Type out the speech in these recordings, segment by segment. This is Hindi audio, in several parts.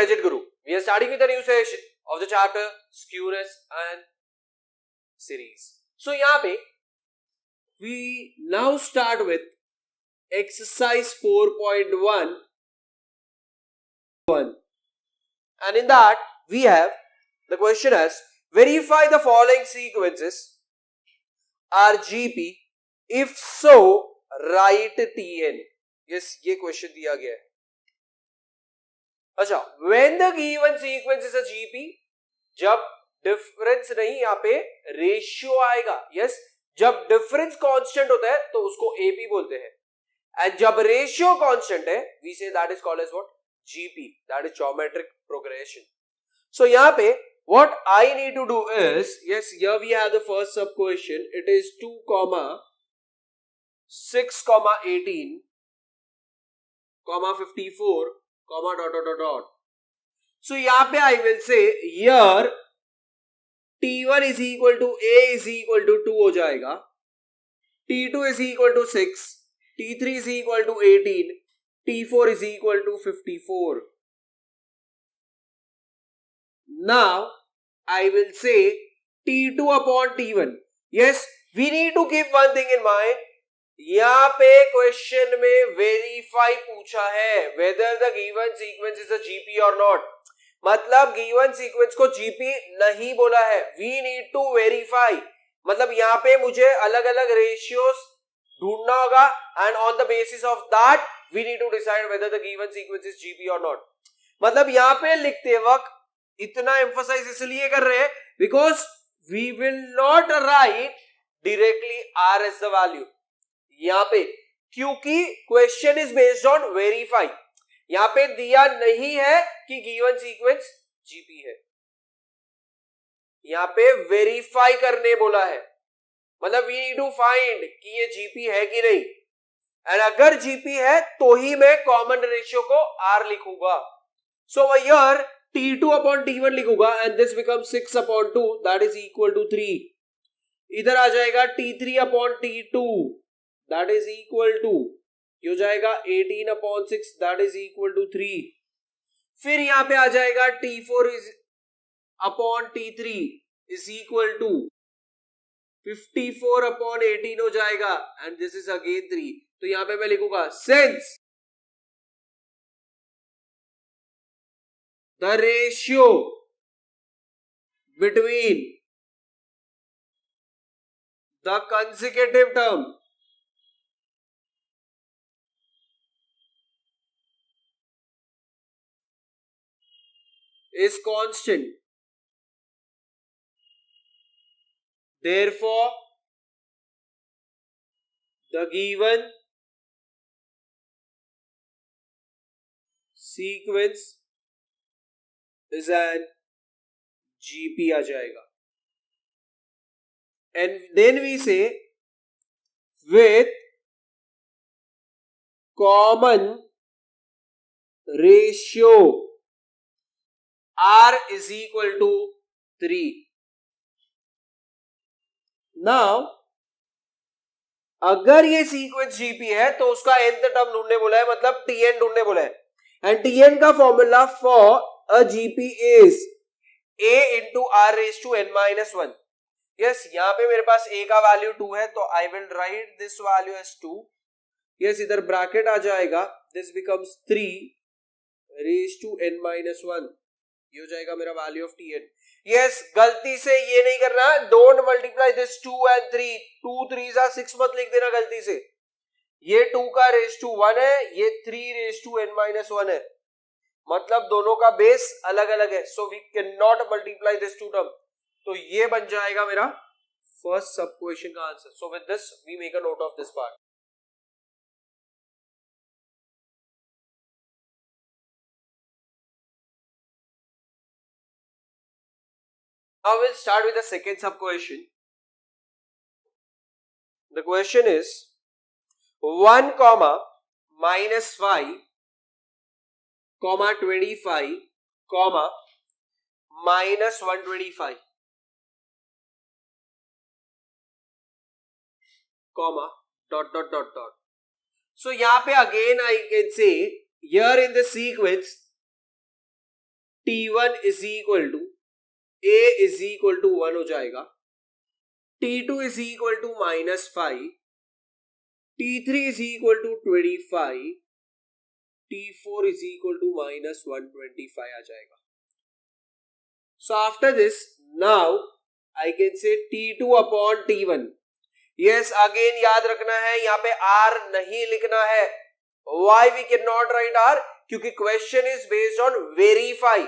Rajat Guru. We are starting with a new session of the chapter Skewness and Series. So यहाँ पे we now start with exercise 4.1 and in that we have the question as verify the following sequences are GP, if so write Tn. Yes, ये क्वेश्चन दिया गया है. अच्छा, when the given sequence is a GP, जब डिफरेंस नहीं यहाँ पे रेशियो आएगा. यस, जब डिफरेंस कांस्टेंट होता है तो उसको AP बोलते हैं, एंड जब रेशियो कांस्टेंट है we say that is called as what, GP, that is geometric progression. So यहाँ पे what I need to do is, yes, here we have the first sub question. It is 2, 6, 18, 54, dot. So यहाँ पे I will say here T1 is equal to A is equal to 2 हो जाएगा, T2 is equal to 6, T3 is equal to 18, T4 is equal to 54. Now I will say T2 upon T1. Yes, we need to keep one thing in mind. यहाँ पे क्वेश्चन में वेरीफाई पूछा है whether the given sequence is a GP or not. मतलब given sequence को GP नहीं बोला है, we need to verify. मतलब यहाँ पे मुझे अलग अलग रेशियोस ढूंढना होगा and on the basis of that we need to decide whether the given sequence is GP or not. मतलब यहाँ पे लिखते वक्त इतना एम्फसाइज इसलिए कर रहे हैं because we will not write directly R as the value यहाँ पे, क्योंकि question is based on verify. यहाँ पे दिया नहीं है कि गिवन सीक्वेंस GP है, यहाँ पे वेरीफाई करने बोला है. मतलब वी नीड टू फाइंड कि ये GP है कि नहीं, एंड अगर GP है तो ही मैं कॉमन रेशियो को R लिखूंगा. So here T2 upon T1 लिखूंगा and this becomes 6 upon 2 that is equal to 3. इधर आ जाएगा T3 upon T2 that is equal to, ये हो जाएगा 18 upon 6 that is equal to 3. फिर यहाँ पे आ जाएगा T4 is upon T3 is equal to 54 upon 18 हो जाएगा and this is again 3. तो यहाँ पे मैं लिखूंगा since the ratio between the consecutive term is constant, therefore the given sequence is an GP आ जाएगा. And then we say with common ratio R is equal to 3. Now अगर ये सीक्वेंस GP है तो उसका nth टर्म ढूंढने बोला है, मतलब Tn ढूंढने बोला है, एंड Tn का formula for a GP is A into R raised to n minus 1. Yes, यहाँ पे मेरे पास A का वैल्यू 2 है तो I will write this value as 2. Yes, इधर ब्रैकेट आ जाएगा, this becomes 3 raised to n minus 1. ये हो जाएगा मेरा वैल्यू ऑफ Tn. Yes, गलती से ये नहीं करना, don't multiply this 2 and 3. 2 3s are 6 मत लिख देना गलती से. ये 2 का raised to 1 है, ये 3 raised to n minus 1 है, मतलब दोनों का बेस अलग अलग है. So we can not multiply this two term. तो ये बन जाएगा मेरा फर्स्ट सब क्वेश्चन का answer. So with this we make a note of this part. Now we'll start with the second sub question. The question is 1, minus 5, 25, minus 125, dot. So यहाँ पे again I can say here in the sequence T1 is equal to A is equal to 1 हो जाएगा, T2 is equal to -5, T3 is equal to 25, T4 is equal to -125 आ जाएगा. So after this, now I can say T2 upon T1. Yes, again याद रखना है, यहाँ पे R नहीं लिखना है. Why we cannot write R? क्योंकि question is based on verify.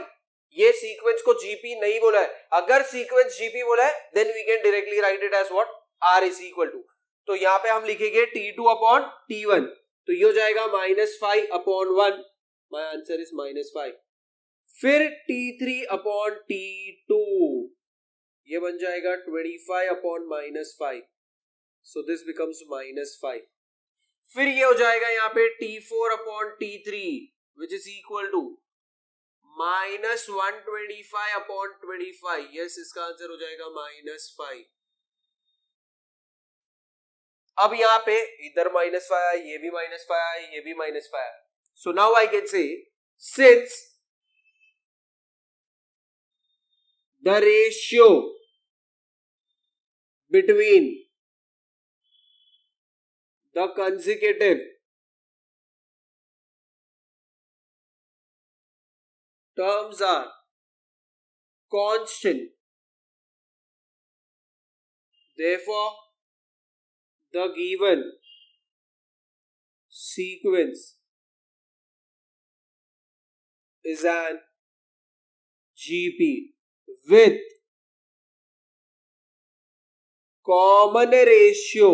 ये सीक्वेंस को GP नहीं बोला है. अगर सीक्वेंस GP बोला है, then we can directly write it as what? R is equal to. तो यहाँ पे हम लिखेंगे T2 upon T1. तो ये हो जाएगा -5 upon 1. My answer is -5. फिर T3 upon T2. ये बन जाएगा 25 upon -5. So this becomes -5. फिर ये हो जाएगा यहाँ पे T4 upon T3, which is equal to -125 upon 25. Yes, इसका आंसर हो जाएगा -5. अब यहाँ पे इधर -5 आया, ये भी -5 आया, ये भी -5 आया. So now I can say, since the ratio between the consecutive terms are constant, therefore the given sequence is an GP with common ratio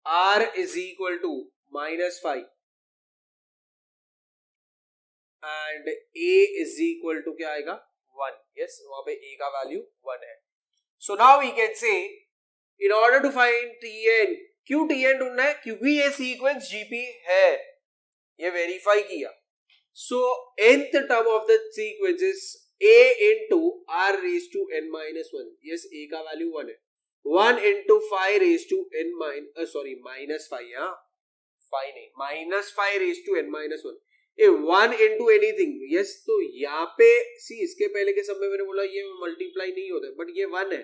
R is equal to -5 and A is equal to क्या आएगा 1. Yes, वहां पे A का वैल्यू 1 है. So now we can say, in order to find Tn, क्यों Tn ढूंढना है? क्योंकि ये सीक्वेंस GP है, ये वेरीफाई किया. So nth term of the sequence is A into R raised to n minus 1. Yes, A का वैल्यू 1 है. 1 into 5 raised to n minus 5. हाँ, 5 नहीं, -5 raised to n minus 1. 1 into anything. Yes, तो यहाँ पे सी इसके पहले के सब में मैंने बोला ये मल्टीप्लाई नहीं होता, बट ये 1 है,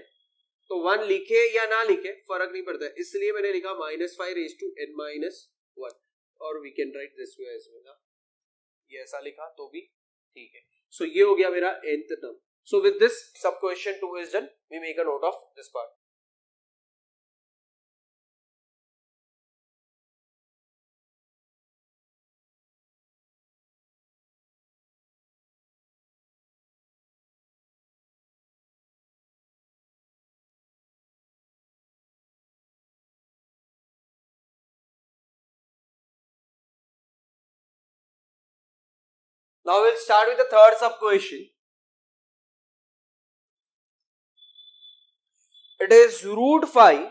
तो 1 लिखे या ना लिखे फर्क नहीं पड़ता है, इसलिए मैंने लिखा -5 raised to n minus 1. और we can write this way as well. ये ऐसा लिखा तो भी ठीक है. सो ये हो गया मेरा nth term. So with this sub question 2 is done. We make a note of this part. Now we'll start with the third sub question. It is √5,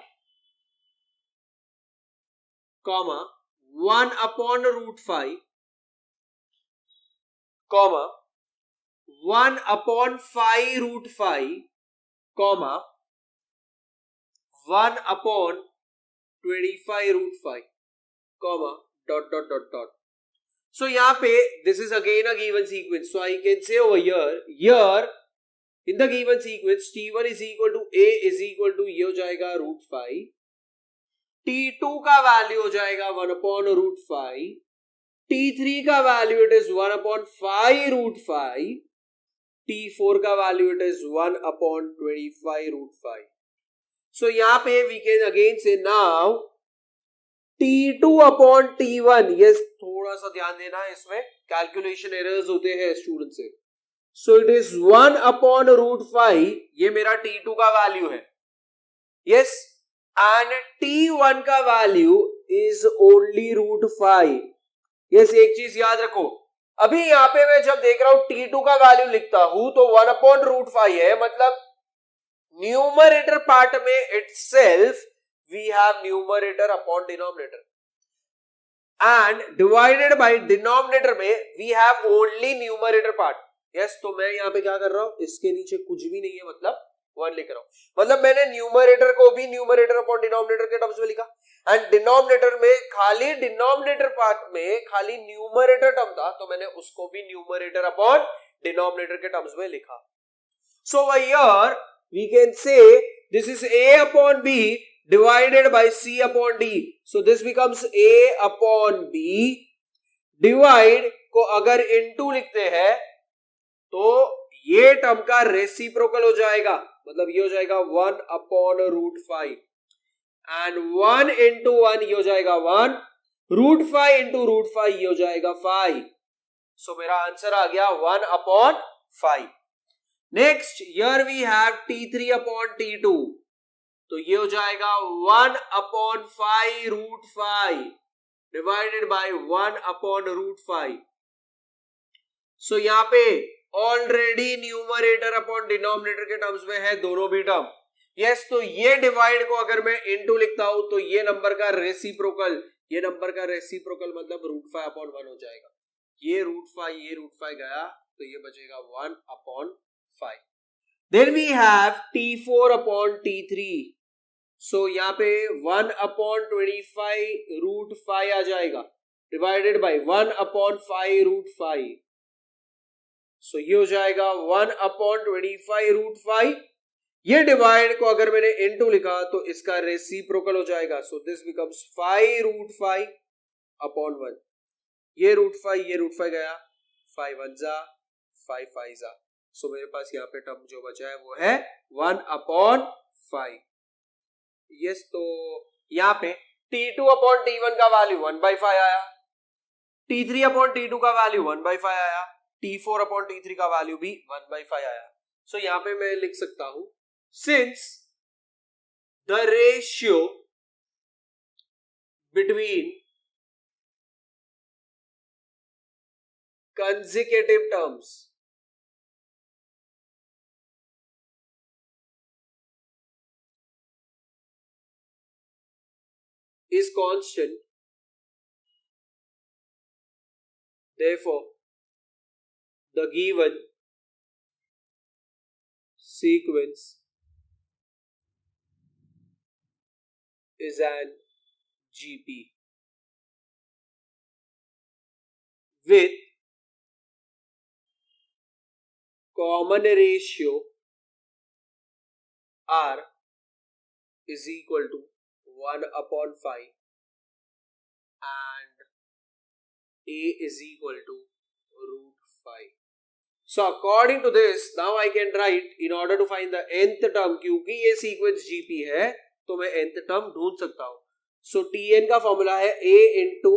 comma 1 upon √5, comma 1 upon 5 √5, comma 1 upon 25 √5, comma dot dot dot dot. So यहाँ पे this is again a given sequence. So I can say over here in the given sequence T1 is equal to A is equal to ये हो जाएगा √5, T2 का वैल्यू हो जाएगा 1 upon √5, T3 का value it is 1 upon 5 √5, T4 का value it is 1 upon 25 √5. So यहाँ पे we can again say now T2 upon T1. yes, थोड़ा सा ध्यान देना है, इसमें कैलकुलेशन एरर्स होते हैं स्टूडेंट से. सो इट इज 1 upon √5, ये मेरा T2 का वैल्यू है. यस, एंड T1 का वैल्यू इज ओनली √5. यस, एक चीज याद रखो, अभी यहाँ पे मैं जब देख रहा हूं T2 का वैल्यू लिखता हूं तो 1 upon √5 है, मतलब न्यूमरेटर पार्ट में itself we have numerator upon denominator and divided by denominator में we have only numerator part. yes, तो मैं यहाँ पे क्या कर रहा हूं, इसके नीचे कुछ भी नहीं है, मतलब 1 लिख रहा हूं, मतलब मैंने न्यूमरेटर को भी न्यूमरेटर अपॉन डिनोमिनेटर के टर्म्स में लिखा, एंड डिनोमिनेटर में खाली डिनोमिनेटर पार्ट में खाली न्यूमरेटर टर्म था, तो मैंने उसको भी न्यूमरेटर अपॉन डिनोमिनेटर के टर्म्स में लिखा. So here we can say this is a upon b divided by c upon d. So this becomes a upon b. Divide को अगर इनटू लिखते हैं तो ये टर्म का रेसिप्रोकल हो जाएगा, मतलब ये हो जाएगा 1 अपॉन रूट 5 एंड 1 इंटू 1 ये हो जाएगा 1, रूट 5 इंटू रूट 5 ये हो जाएगा 5. सो मेरा आंसर आ गया 1 upon 5. Next here we have t3 upon t2, तो ये हो जाएगा 1 upon 5 root 5 divided by 1 upon root 5. So यहां पे ऑलरेडी न्यूमरेटर अपॉन डिनोमिनेटर के टर्म्स में है दोनों भी टर्म. यस, तो ये डिवाइड को अगर मैं इनटू लिखता हूं तो ये नंबर का रेसिप्रोकल मतलब रूट 5 अपॉन 1 हो जाएगा. ये रूट 5 गया तो ये बचेगा 1 upon 5. Then we have t4 upon t3. So यहाँ पे 1 upon 25 रूट 5 आ जाएगा divided by 1 upon 5 root 5. So ये हो जाएगा 1 upon 25 रूट 5. ये डिवाइड को अगर मैंने इनटू लिखा तो इसका रेसिप्रोकल हो जाएगा. So this becomes 5 root 5 upon 1. ये रूट 5 गया, 5 1 जा 5 5 जा. सो मेरे पास यहाँ पे टर्म जो बचा है वो है 1 अपॉन 5. यस, तो यहाँ पे t2 अपॉन t1 का वैल्यू 1/5 आया, t3 अपॉन t2 का वैल्यू 1/5 आया, t4 अपॉन t3 का वैल्यू भी 1/5 आया. सो यहाँ पे मैं लिख सकता हूं since the ratio between consecutive terms is constant, therefore the given sequence is an GP with common ratio R is equal to 1 upon 5 and A is equal to root 5. So according to this, now I can write in order to find the nth term, क्योंकि ये sequence GP है तो मैं nth term ढूंढ सकता हूं. So Tn का फॉर्मूला है A into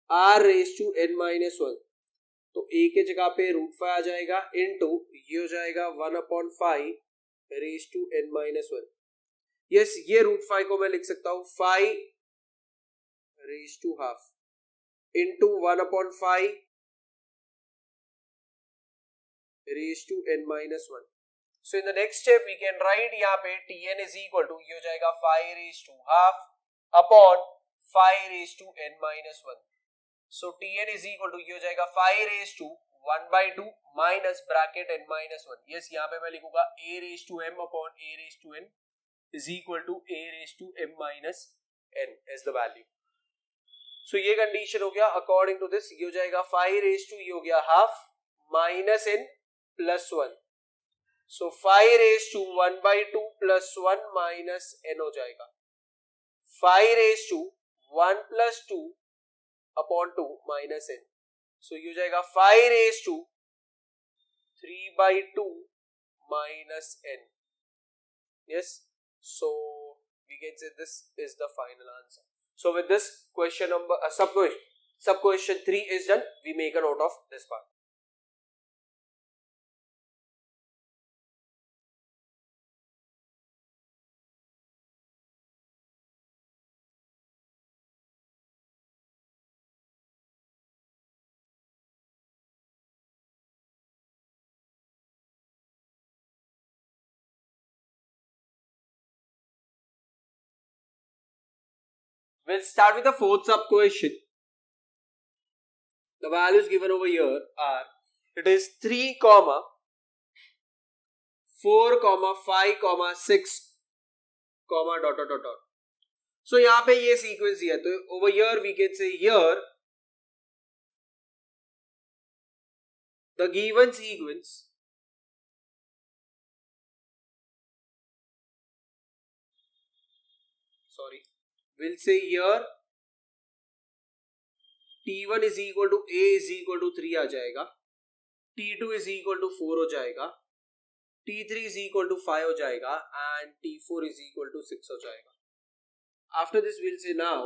R raised to n minus 1. तो a के जगह पे रूट 5 आ जाएगा इनटू ये हो जाएगा 1 upon 5 raise to n minus 1. Yes, ये रूट 5 को मैं लिख सकता हूं 5 raise to half into 1 upon 5 raise to n minus 1. So in the next step we can write यहाँ पे tn इज इक्वल टू ये हो जाएगा 5 raise to half upon 5 raise to n minus 1. So Tn is equal to ये हो जाएगा 5 raised to 1/2 minus bracket n minus 1. Yes, यहाँ पे मैं लिखूंगा a raised to m upon a raised to n is equal to a raised to m minus n as the value. So ये कंडीशन हो गया. अकॉर्डिंग टू दिस ये हो जाएगा 5 raised to ये हो गया half minus n plus 1. So 5 raised to 1/2 plus 1 minus n हो जाएगा 5 raised to 1 plus 2 upon 2 minus n. So ये हो जाएगा 5 raise to 3/2 minus n. Yes, so we can say this is the final answer. So with this question number sub question 3 is done. We make a note of this part. We'll start with the fourth sub question. The values given over here are, it is 3, 4, 5, 6, dot dot dot. So यहां पे ये सीक्वेंस दिया, तो over here we can say here the given sequence we'll say here T1 is equal to A is equal to 3 आ जाएगा, T2 is equal to 4 हो जाएगा, T3 is equal to 5 हो जाएगा and T4 is equal to 6 हो जाएगा. After this we'll say now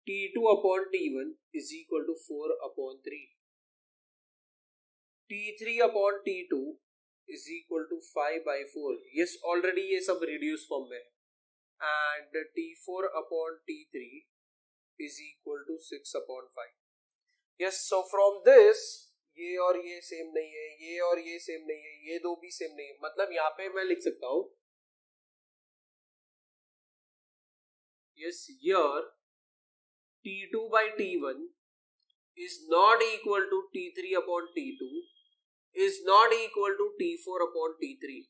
T2 upon T1 is equal to 4 upon 3, T3 upon T2 is equal to 5 by 4. Yes, already ये सब reduce form में है. And T4 upon T3 is equal to 6 upon 5. Yes, so from this ये और ये सेम नहीं है, ये और ये सेम नहीं है, ये दो भी सेम नहीं है, मतलब यहाँ पे मैं लिख सकता हूं yes here T2 by T1 is not equal to T3 upon T2 is not equal to T4 upon T3.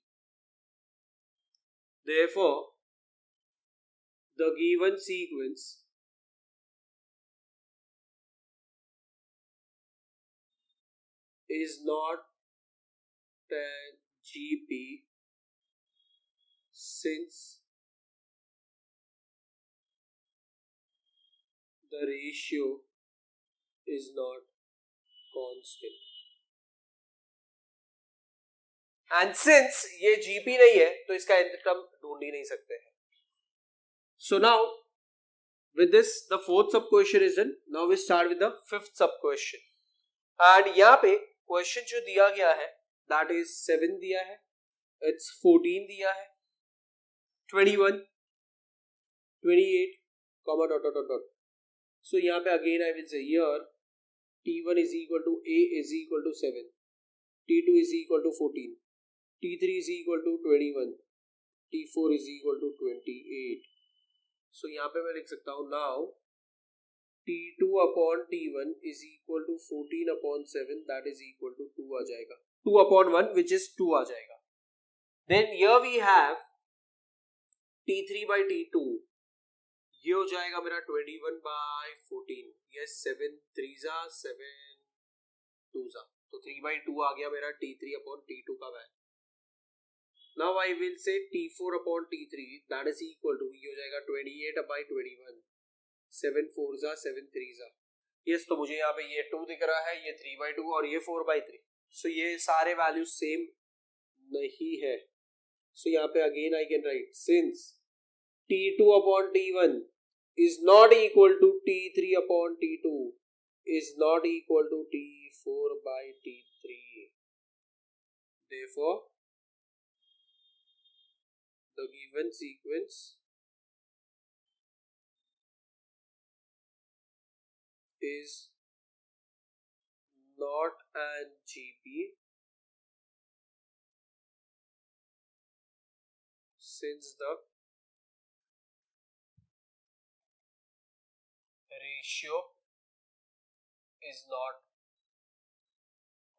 Therefore the given sequence is not GP since the ratio is not constant. And since ये GP नहीं है तो इसका nth term ढूंढ ही नहीं सकते हैं. So now with this the fourth sub question is done. Now we start with the fifth sub question. And यहाँ पे question जो दिया गया है that is 7 दिया है, it's 14 दिया है, 21, 28, comma dot dot dot dot. So यहाँ पे again I will say here T1 is equal to A is equal to 7, T2 is equal to 14, T3 is equal to 21, T4 is equal to 28. So यहाँ पे मैं लिख सकता हूँ now T2 upon T1 is equal to 14 upon 7, that is equal to 2 आ जाएगा, 2 upon 1 which is 2 आ जाएगा. Then here we have T3 by T2, ये हो जाएगा मेरा 21 by 14. yes 7 3s are 7 2s are, तो 3 by 2 आ गया मेरा T3 upon T2 का value. Now I will say T4 upon T3, that is equal to ये हो जाएगा 28 by 21, 7 4s are 7 3s are. yes तो मुझे यहाँ पे ये 2 दिख रहा है, ये 3 by 2 और ये 4 by 3. so ये सारे वैल्यूज सेम नहीं है. so यहाँ पे again I can write since T2 upon T1 is not equal to T3 upon T2 is not equal to T4 by T3. Therefore the given sequence is not an GP since the ratio is not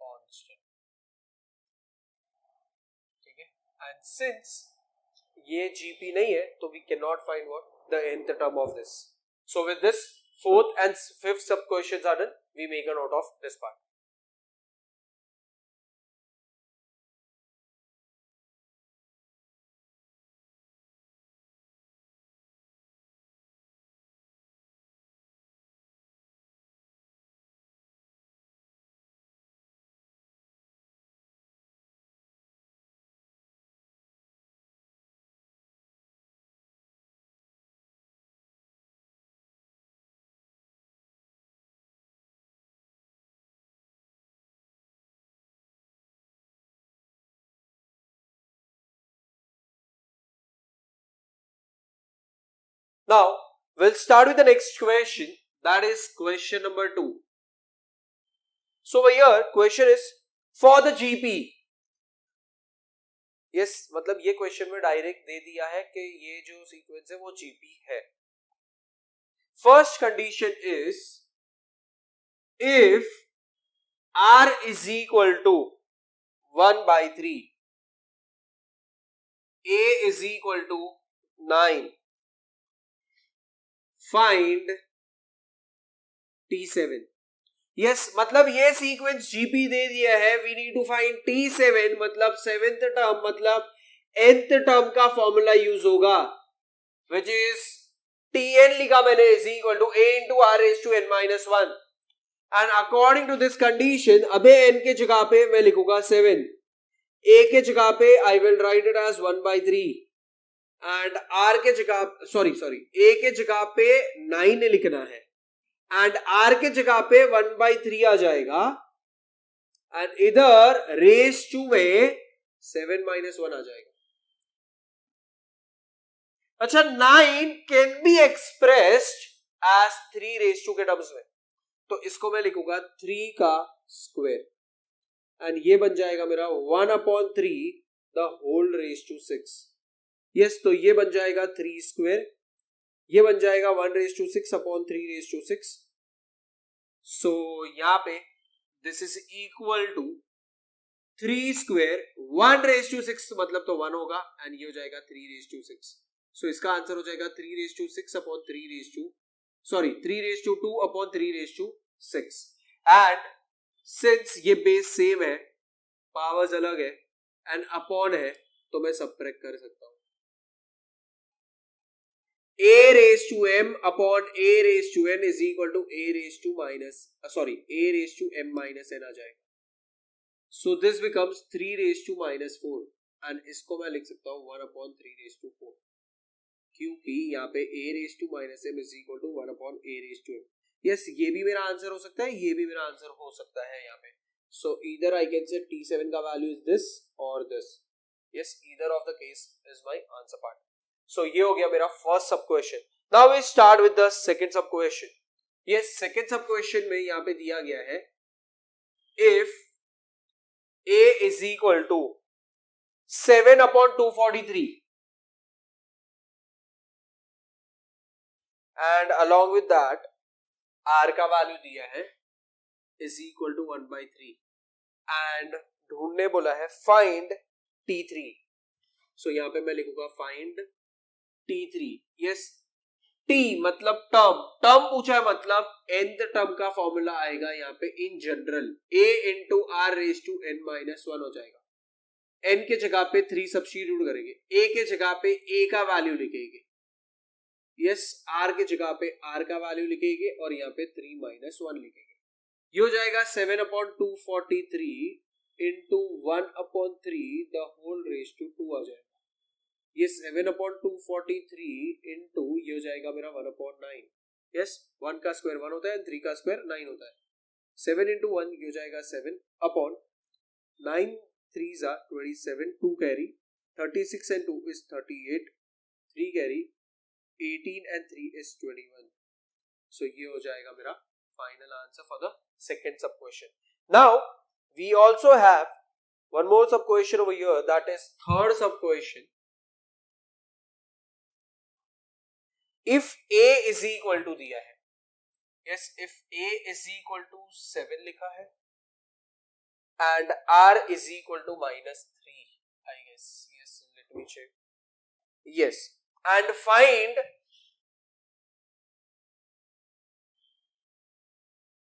constant. ठीक है, and since ये GP नहीं है तो we cannot find what the nth term of this. So with this fourth and fifth sub questions are done, we make a note of this part. Now we'll start with the next question, that is question number 2. So over here question is for the GP. yes मतलब ये क्वेश्चन में डायरेक्ट दे दिया है कि ये जो सीक्वेंस है वो GP है. First condition is if R is equal to 1 by 3, a is equal to 9, find t7. Yes मतलब ये सीक्वेंस जीपी दे दिया है, we need to find t7 मतलब सेवेंथ टर्म मतलब nth टर्म का फॉर्मूला यूज होगा विच इज tn लिखा मैंने is equal to a into R raise to n minus 1 and according to this condition अबे n के जगह पे मैं लिखूंगा 7, a के जगह पे I will write it as 1/3 and r के जगह a के जगह पे 9 लिखना है एंड r के जगह पे 1/3 आ जाएगा एंड इधर रेस टू में 7 माइनस 1 आ जाएगा. अच्छा 9 can be expressed as 3 raise to के टर्म्स में, तो इसको मैं लिखूंगा 3 का स्क्वायर एंड ये बन जाएगा मेरा 1/3 the whole raise to 6. Yes तो ये बन जाएगा 3 स्क्वायर, ये बन जाएगा 1 raise to 6 upon 3 raise to 6. So यहां पे this is equal to 3 square 1 raise to 6 मतलब तो 1 होगा एंड ये हो जाएगा 3 रेस टू 6. सो इसका आंसर हो जाएगा 3 raise to 6 upon 3 raise to 2 upon 3 raise to 6. And since ये बेस सेम है, पावर्स अलग है एंड अपॉन है, तो मैं सबट्रैक्ट कर सकता हूं. a raised to m upon a raised to n is equal to a raised to m minus n आ जाएगा. So this becomes 3 raised to minus 4 and इसको मैं लिख सकता हूँ 1/3 raised to 4 क्योंकि यहाँ पे a raised to minus m is equal to 1/a raised to m. Yes, ये भी मेरा आंसर हो सकता है, ये भी मेरा आंसर हो सकता है यहाँ पे. So either I can say t7 का value is this or this. Yes, either of the case is my answer part. So ये हो गया मेरा first sub question. Now we start with the second sub question. ये सेकंड सब क्वेश्चन में यहाँ पे दिया गया है if a is equal to 7/243 and along with that r का वैल्यू दिया है is equal to 1/3 and ढूंढने बोला है find t3. So यहाँ पे मैं लिखूंगा find t3. yes t मतलब टर्म पूछा है मतलब nth टर्म का फॉर्मूला आएगा यहाँ पे in general a into R raise to n minus 1 हो जाएगा. n के जगह पे 3 सब्स्टिट्यूट करेंगे, a के जगह पे a का वैल्यू लिखेंगे, यस r के जगह पे r का वैल्यू लिखेंगे और यहाँ पे 3 माइनस 1 लिखेंगे. ये हो जाएगा 7/243 into 1/3 the whole raise to 2 आ जाएगा. ये 7/243 इंटू ये हो जाएगा मेरा 1/9. यस 1 का स्क्वायर 1 होता है, 3 का स्क्वायर 9 होता है. 7 इंटू 1 ये हो जाएगा 7 upon 9 3s are 27, 2 carry 36 and 2 is 38, 3 carry 18 and 3 is 21. So ये हो जाएगा मेरा final answer for the second sub question. Now we also have one more sub question over here, that is third sub question. If a is equal to दिया है, yes if a is equal to 7 लिखा है and r is equal to -3 I guess. Yes, let me check. Yes, and find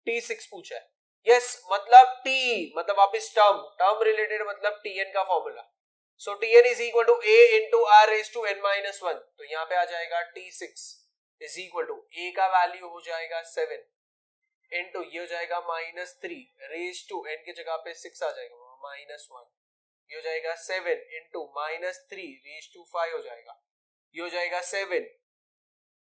t6 पूछा है. yes मतलब t मतलब वापिस टर्म रिलेटेड मतलब tn का formula. So tn is equal to a into r raised to n minus 1. तो यहाँ पे आ जाएगा t6 is equal to a का वैल्यू हो जाएगा 7 into ये हो जाएगा -3 raised to n की जगह पे 6 आ जाएगा -1. ये हो जाएगा 7 into -3 raised to 5 हो जाएगा. ये हो जाएगा 7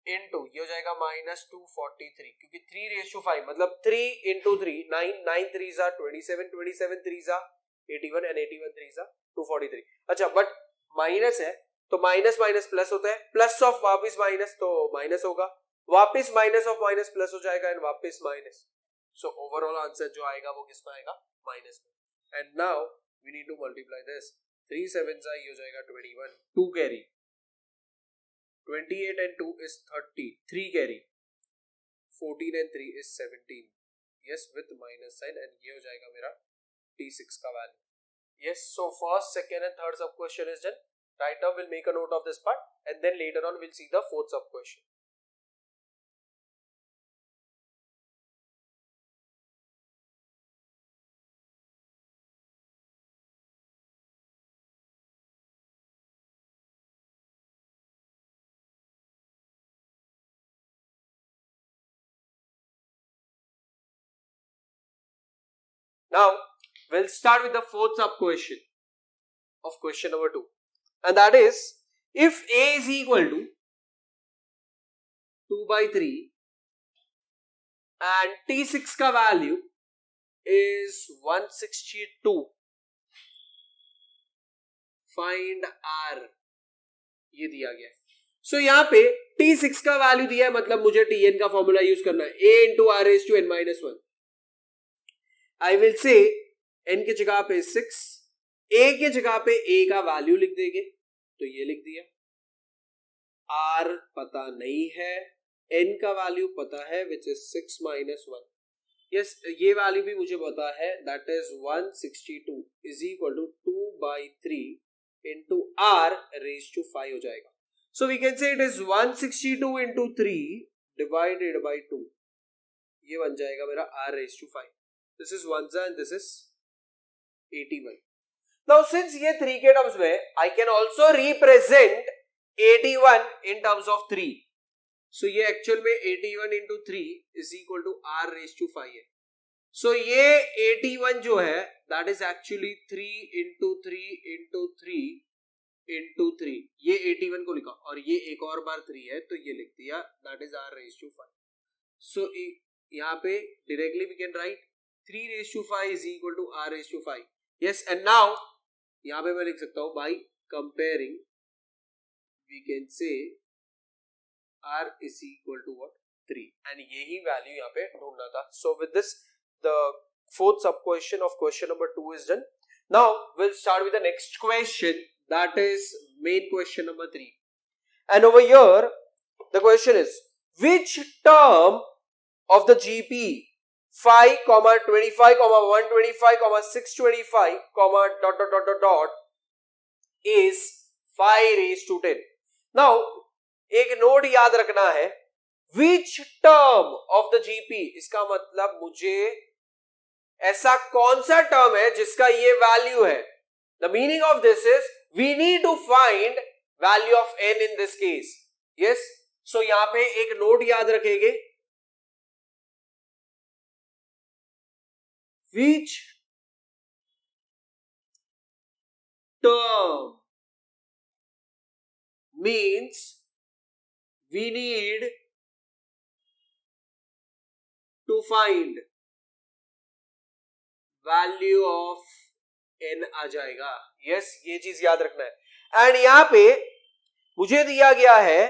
into ये हो जाएगा -243 क्योंकि 3 raised to 5 मतलब 3 into 3 9 3s are 27 27 3s are 81 and 81 3s are 243. अच्छा बट माइनस है तो माइनस माइनस प्लस होता है, प्लस ऑफ वापिस माइनस तो माइनस होगा, वापिस माइनस ऑफ माइनस प्लस हो जाएगा एंड वापिस माइनस. सो ओवरऑल आंसर जो आएगा वो किस में आएगा, माइनस में. And now we need to multiply this. 3 7s ये हो जाएगा 21, 2 carry 28 and 2 is 30, 3 carry 14 and 3 is 17. yes with minus sign and ये हो जाएगा मेरा t6 का value. yes so first second and third sub question is done. Right now we'll make a note of this part and then later on we'll see the fourth sub question. Now we'll start with the fourth sub question of question number 2, and that is if a is equal to 2 by 3 and T6 का value is 162, find R, ये दिया गया है. So यहाँ पे T6 का value दिया है, मतलब मुझे Tn का फॉर्मूला यूज करना है, a into r raised to n minus 1. I will say n की जगह पे 6, a की जगह पे a का वैल्यू लिख देंगे, तो ये लिख दिया. r पता नहीं है, n का वैल्यू पता है which is 6 minus 1. yes, ये वैल्यू भी मुझे पता है, that is 162 is equal to 2 by 3 into r raised to 5 हो जाएगा. So we can say it is 162 into 3 divided by 2. ये बन जाएगा मेरा r raised to 5. This is 1 and this is 81. Now since ये 3 के टर्म्स में, I can also represent 81 in terms of 3. So ये एक्चुअल में 81 into 3 is equal to r raised to 5 है. So ये 81 जो है that is actually 3 into 3 into 3 into 3. ये 81 को लिखा और ये एक और बार 3 है तो ये लिख दिया, that is r raised to 5. So यहाँ पे directly we can write 3 raised to 5 is equal to r raised to 5. Yes, and now यहाँ पे मैं लिख सकता हूँ by comparing we can say r is equal to what? 3. and यही value यहाँ पे ढूंढना था. So with this the fourth sub question of question number 2 is done. Now we'll start with the next question, that is main question number 3. And over here the question is which term of the GP 5, 25, 125, 625, dot is 5 raised to 10. Now एक नोट याद रखना है, which term of the GP, इसका मतलब मुझे ऐसा कौन सा टर्म है जिसका ये वैल्यू है. The meaning of this is we need to find value of n in this case. Yes, so यहां पे एक नोट याद रखेंगे, which term means we need to find value of n आ जाएगा. yes, ये चीज याद रखना है. एंड यहां पे मुझे दिया गया है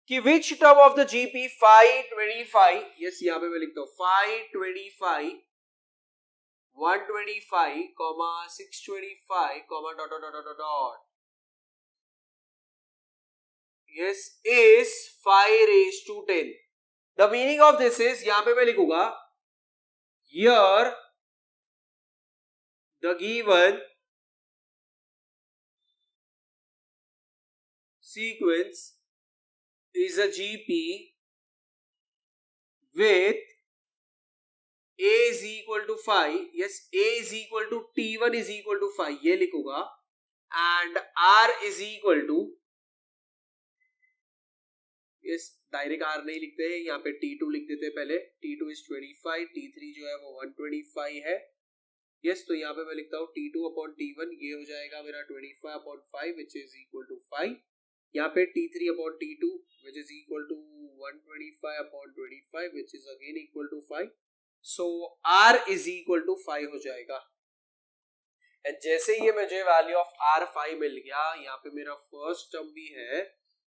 कि which term of the GP 525, yes, यहां पे मैं लिखता हूं 525, 125, 625, dot. Yes, is 5 raised to 10. The meaning of this is, यहां पे मैं लिखूंगा here the given sequence is a GP with a is equal to 5. yes, a is equal to t1 is equal to 5, ये लिखूंगा, and r is equal to, yes, direct r नहीं लिखते हैं, यहाँ पे t2 लिख देते हैं पहले. t2 is 25, t3 जो है वो 125 है. yes, तो यहाँ पे मैं लिखता हूँ t2 upon t1, ये हो जाएगा मेरा 25 upon 5 which is equal to 5. यहाँ पे t3 upon t2 which is equal to 125 upon 25 which is again equal to 5. so r is equal to 5 हो जाएगा. एंड जैसे ये मुझे वैल्यू ऑफ r5 मिल गया, यहाँ पे मेरा फर्स्ट टर्म भी है,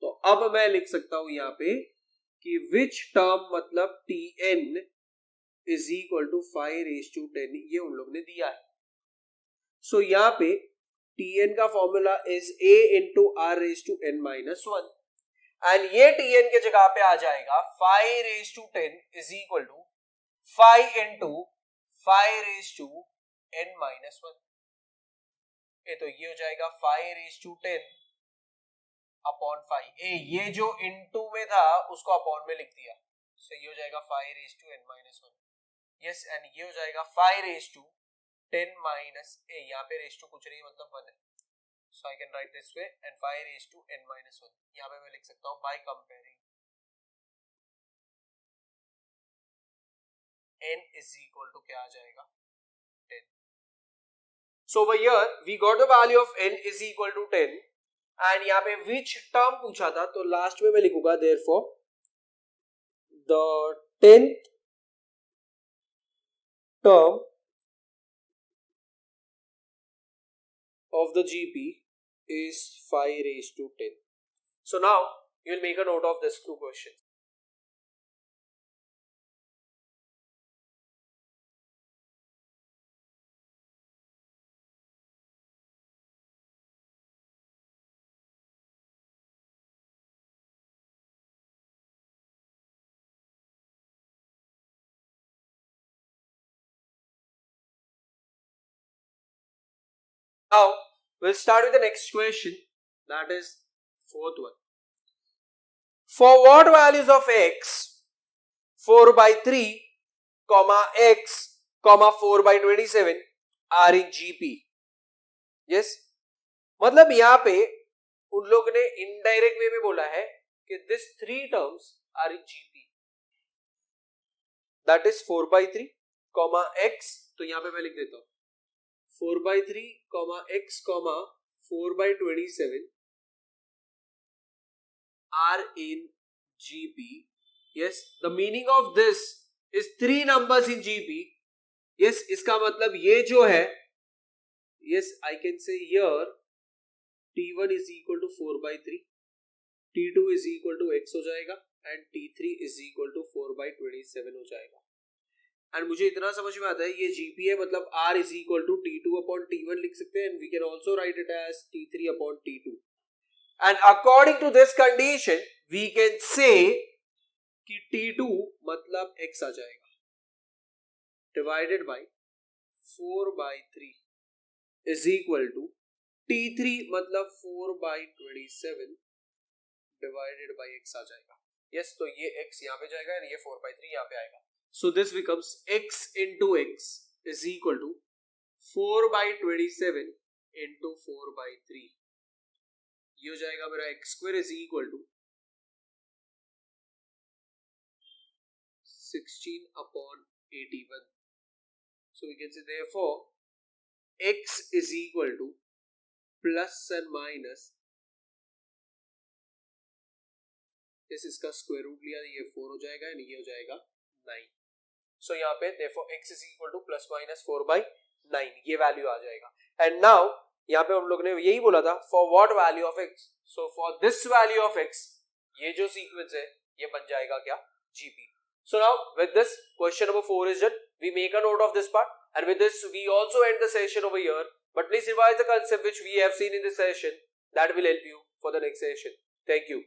तो अब मैं लिख सकता हूं यहाँ पे कि which term मतलब tn is equal to 5 raised to 10, ये उन लोग ने दिया है. so यहाँ पे tn का formula is a into r raised to n minus 1, and ये tn के जगह पे आ जाएगा 5 raised to 10 is equal to 5 into 5 raised to n minus 1. तो ये हो जाएगा 5 raised to 10 अपॉन 5 ए, ये जो इनटू में था उसको अपॉन में लिख दिया, सो ये हो जाएगा 5 raise to n minus 1, yes, and ये हो जाएगा 5 रेज टू 10 माइनस ए, यहाँ पे रेज टू कुछ नहीं मतलब 1 है, so I can write this way, and 5 raise to n minus 1, यहाँ पे मैं लिख सकता हूँ by comparing n is equal to क्या आ जाएगा 10. So over here we got the value of n is equal to 10 and यहाँ पे which term पूछा था, तो लास्ट में मैं लिखूंगा therefore the 10th term of the GP is 5 raised to 10. So now you will make a note of these two questions. Now we'll start with the next question, that is fourth one. For what values of x 4 by 3 comma x comma 4 by 27 are in GP? Yes, मतलब यहाँ पे उन लोग ने इनडायरेक्ट वे में बोला है कि this three terms are in GP, that is 4 by 3 comma x, तो यहाँ पे मैं लिख देता हूँ 4 by 3 comma x comma 4 by 27 are in GP. Yes, the meaning of this is three numbers in GP. Yes, इसका मतलब ये जो है, yes, I can say here T1 is equal to 4 by 3, T2 is equal to x हो जाएगा and T3 is equal to 4 by 27 हो जाएगा. एंड मुझे इतना समझ में आता है ये GP है, मतलब R is equal to T2 upon T1 लिख सकते हैं, and we can also write it as T3 upon T2. And according to this condition we can say कि T2 मतलब x आ जाएगा divided by 4 by 3 is equal to T3 मतलब 4 by 27 divided by x आ जाएगा. Yes, तो ये x यहाँ पे जाएगा और ये 4 by 3 यहाँ पे आएगा. So this becomes x into x is equal to 4 by 27 into 4 by 3. ये हो जाएगा मेरा x square is equal to 16 upon 81. So we can say therefore x is equal to plus and minus, इसका स्क्वायर रूट लिया, ये 4 हो जाएगा एंड ये हो जाएगा 9. सो यहाँ पे therefore x is equal to plus minus 4 by 9 ये वैल्यू आ जाएगा. एंड नाउ यहाँ पे हम लोग ने यही बोला था for what value of x, so for this value of x ये जो सीक्वेंस है ये बन जाएगा क्या GP. So now with this question number 4 is done. We make a note of this part and with this we also end the session over here. But please revise the concept which we have seen in this session. That will help you for the next session. Thank you.